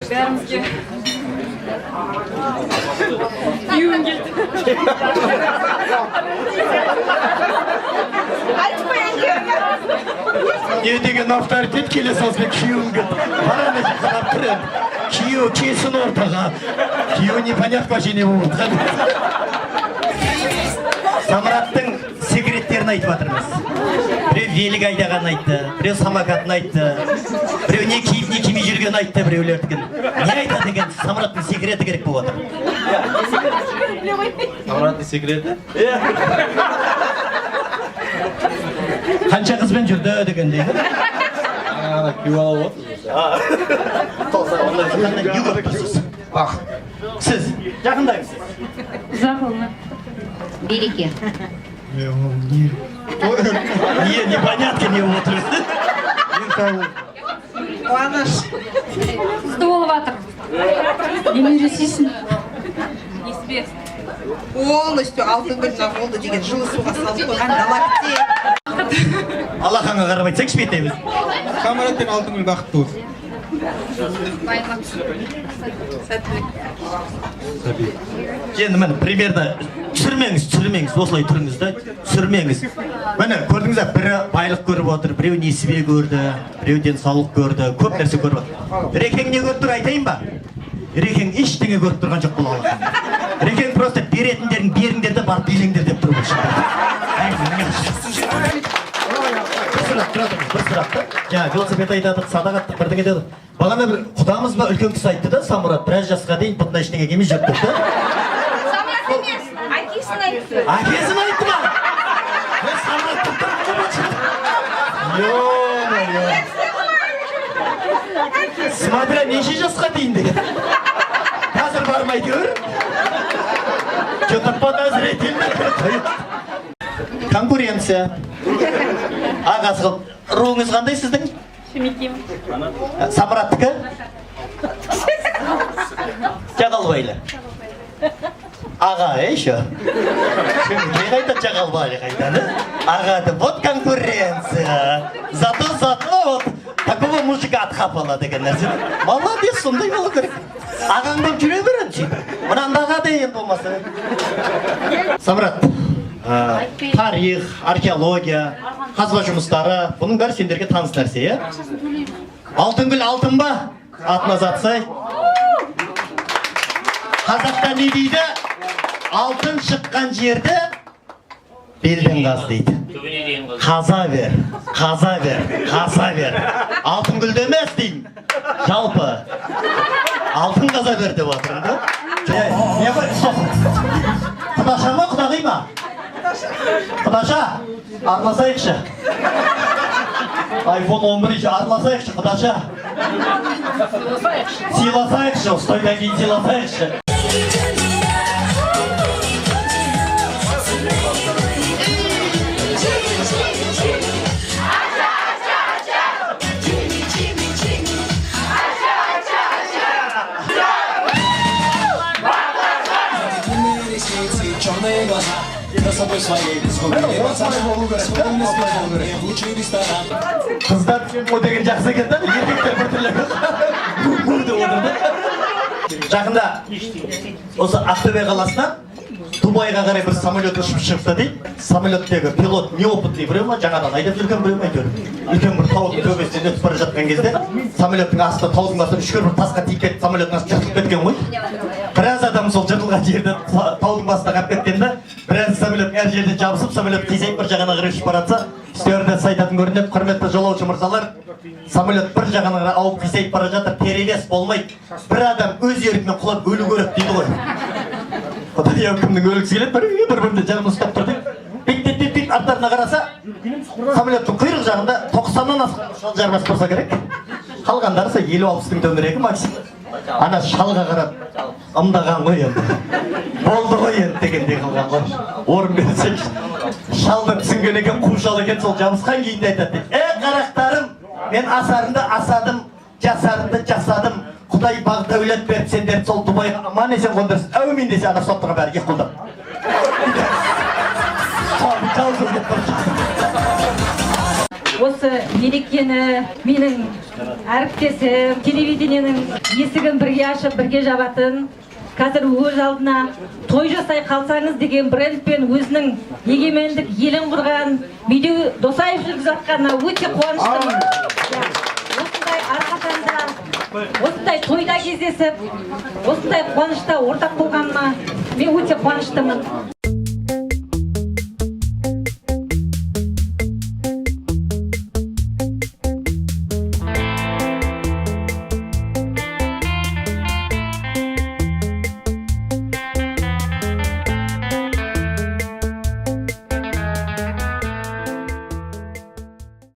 Бәрімізге күйеуім келді. Не деген авторитет келе салсын күйеуім келді. Бараны жақынап тұр енді. Күйеу келсін ортаға. Күйеу непонятно вообще не болып отқан. Самұраттың секреттерін айтып жатырмыз. Біреу велик айдағанын айтты, біреу самокатын айтты, біреу не киіп не кимей жүргенін айтты біреулердікін. Не айтады екен? Самұраттың секреті керек болып отыр. Самұраттың секреті? Қанша қызбен жүрді дегендей. Ана күйеу алып отырсыз. Сіз жақындаймыз. Запылны. Береке. Непонятно не болып отырсыз. Қуаныш. Қызды болып жатыр. Немере сүйсін. Еспе. Полностью алтын гүліне болды деген жылы суға салып қойған галактик. Алақанға қарап айтсаңшы бетеміз. Самұрат пен алтын гүл бақытты болсын. Енді міне примерно түсірмеңіз, осылай тұрыңыз да, түсірмеңіз. Міне көрдіңіз бе, бірі байлық көріп отыр, біреу несібе көрді, біреу денсаулық көрді, көп нәрсе көріп отыр. Рекең не көріп тұр айтайын ба? Рекең ештеңе көріп тұрған жоқ бұл алақан. Рекең просто беретіндерін беріңдер де барып билеңдер деп тұр бұл. Бір сұрақ та, жаңа велосипед айтадық, садақ аттық, бірдеңе деді. Бағана бір құдамыз ба үлкен кісі айтты да, Самұрат біраз жасқа дейін бұндай ештеңеге емес жүріп тұр да. Самұрат емес, әкесін айтты. Әкесін айтты ма? Мен Самұрат тұр. Смотря неше жасқа дейін деген. Қазір бармай көр. Что-то подозрительно. Конкуренция. Ағасы, руыңыз қандай сіздің? Шемекем. Самұраттікі? Жағалбайлы. Аға, еще? Шемекей қайта Жағалбайлы қайтады. Ағады, вот конкуренция. Зато вот такого мужика отхапала деген нәрсе. Молодец, сондай болу керек. Ағаң болып жүре береді сөйтіп. Мынанда аға дейін болмаса. Самұрат, тарих, археология, қазба жұмыстары, бұның бәрі сендерге таныс нәрсе, е? Алтын гүл алтын ба? Атына затсай. Қазақта не дейді? Алтын шыққан жерді белден қаз дейді. Қаза бер, қаза бер, қаза бер. Алтын гүлді емес дейін. Жалпы. Алтын қаза бер деп отырмын да. Не ғой? Құдаша ма, құдағи ма? Құдаша, араласайықшы. iPhone 11 араласайықшы, құдаша. Сыйласайықшы, стойдан кейін сыйласайықшы. Қыздар о деген жақсы екен да, еркектер бір түрлі жақында осы Ақтөбе қаласынан Дубайға қарай бір самолет ұшып шықты дейді. Самолеттегі пилот неопытный біреу ма, жаңадан айдап жүрген біреу ма әйтеуір. Үлкен бір таудың төбесінен өтіп бара жатқан кезде самолеттің асты таудың басында үшкір бір тасқа тиіп кетіп, самолеттің асты жыртылып кеткен ғой. Біраз адам сол жыртылған жерде таудың басына қалып кеткен да, біраз самолеттің әр жерде жабысып, самолет қисайып бір жағына қарай ұшып бара жатса, стюардесса айтатын көрінеді, құрметті жолаушы мырзалар, самолет бір жағына қарай ауып қисайып бара жатыр, перевес болмайды. Бір адам өз еркімен құлап өлу керек дейді ғой. Құдай кімнің өлгісі келеді, бір-бірінде жаным ұстап тұр деп. Бит-бит-бит арттарына қараса, самолеттің құйрық жағында 90-нан асқан шал жармас болса керек. Қалғандары 50-60-тың төңірегі максимум. Ана шалға қарап, ымдаған ғой енді. Болды ғой енді дегендей қалған ғой. Орын берсек, шалды түсінген екен, қу шал екен, сол жабысқан кейінде айтады. Қарақтарым, мен асарымды асадым, жасарымды жасадым. Құдай бақ дәулет беріп, сендерді сол Дубайға аман есен қондырсын. Әумин десе, ана соттыға бәрі еқылдап. осы мерекені менің әріптесім телевидениенің есігін бірге ашып бірге жабатын, қазір өз алдына той жасай қалсаңыз деген брендпен өзінің егемендік елін құрған Медеу Досаев жүргізіп жатқанына өте қуаныштымын. Осындай арқатанда, осындай тойда кездесіп, осындай қуанышта ортақ болғаныма мен өте қуаныштымын.